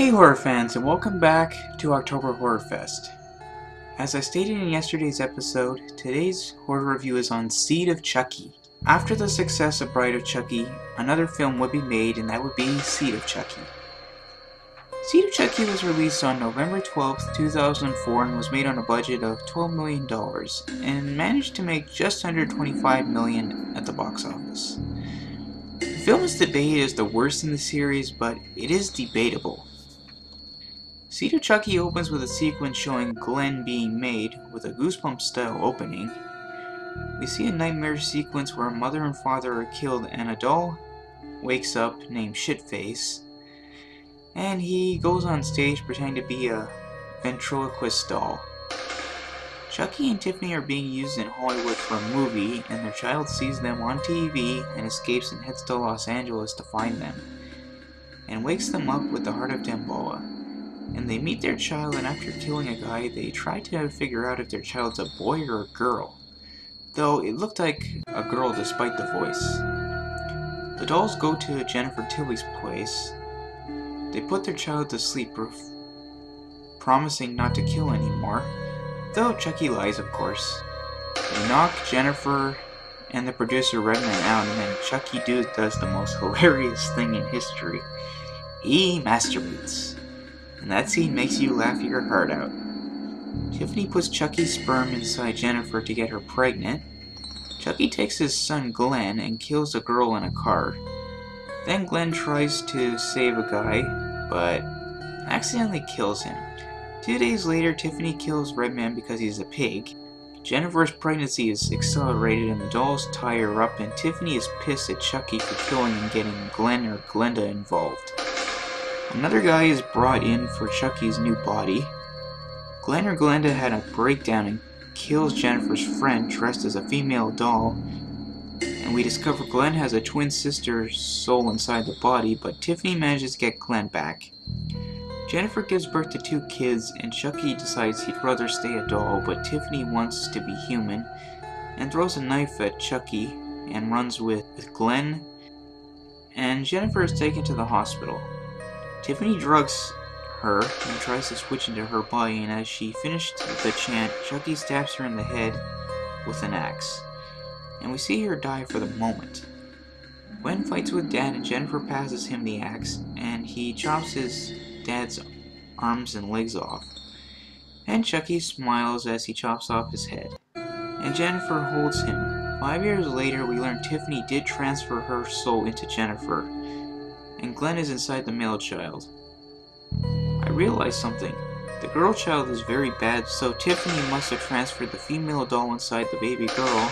Hey horror fans, and welcome back to October Horror Fest. As I stated in yesterday's episode, today's horror review is on Seed of Chucky. After the success of Bride of Chucky, another film would be made, and that would be Seed of Chucky. Seed of Chucky was released on November 12th, 2004 and was made on a budget of $12 million and managed to make just under $25 million at the box office. The film is debated as the worst in the series, but it is debatable. Seed of Chucky opens with a sequence showing Glenn being made, with a Goosebumps-style opening. We see a nightmare sequence where a mother and father are killed and a doll wakes up named Shitface, and he goes on stage pretending to be a ventriloquist doll. Chucky and Tiffany are being used in Hollywood for a movie, and their child sees them on TV and escapes and heads to Los Angeles to find them, and wakes them up with the heart of Damballa. And they meet their child, and after killing a guy, they try to figure out if their child's a boy or a girl, though it looked like a girl despite the voice. The dolls go to Jennifer Tilly's place. They put their child to sleep, promising not to kill anymore, though Chucky lies, of course. They knock Jennifer and the producer Redman out, and then Chucky does the most hilarious thing in history. He masturbates. And that scene makes you laugh your heart out. Tiffany puts Chucky's sperm inside Jennifer to get her pregnant. Chucky takes his son Glenn and kills a girl in a car. Then Glenn tries to save a guy, but accidentally kills him. 2 days later, Tiffany kills Redman because he's a pig. Jennifer's pregnancy is accelerated and the dolls tie her up, and Tiffany is pissed at Chucky for killing and getting Glenn or Glenda involved. Another guy is brought in for Chucky's new body. Glenn or Glenda had a breakdown and kills Jennifer's friend dressed as a female doll. And we discover Glenn has a twin sister's soul inside the body, but Tiffany manages to get Glenn back. Jennifer gives birth to 2 kids, and Chucky decides he'd rather stay a doll, but Tiffany wants to be human and throws a knife at Chucky and runs with Glenn, and Jennifer is taken to the hospital. Tiffany drugs her and tries to switch into her body, and as she finished the chant, Chucky stabs her in the head with an axe. And we see her die for the moment. Glenn fights with Dad, and Jennifer passes him the axe, and he chops his dad's arms and legs off. And Chucky smiles as he chops off his head. And Jennifer holds him. 5 years later, we learn Tiffany did transfer her soul into Jennifer, and Glenn is inside the male child. I realized something. The girl child is very bad, so Tiffany must have transferred the female doll inside the baby girl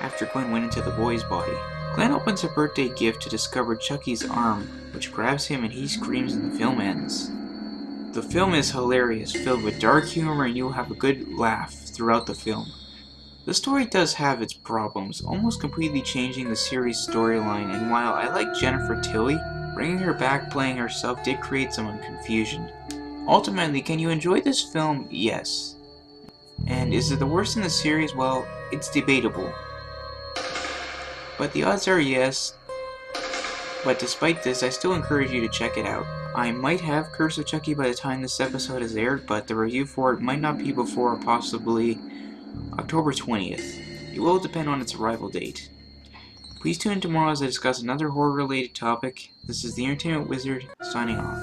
after Glenn went into the boy's body. Glenn opens a birthday gift to discover Chucky's arm, which grabs him and he screams and the film ends. The film is hilarious, filled with dark humor, and you'll have a good laugh throughout the film. The story does have its problems, almost completely changing the series' storyline, and while I like Jennifer Tilly, bringing her back playing herself did create some confusion. Ultimately, can you enjoy this film? Yes. And is it the worst in the series? Well, it's debatable. But the odds are yes. But despite this, I still encourage you to check it out. I might have Curse of Chucky by the time this episode is aired, but the review for it might not be before possibly October 20th. It will depend on its arrival date. Please tune in tomorrow as I discuss another horror-related topic. This is the Entertainment Wizard, signing off.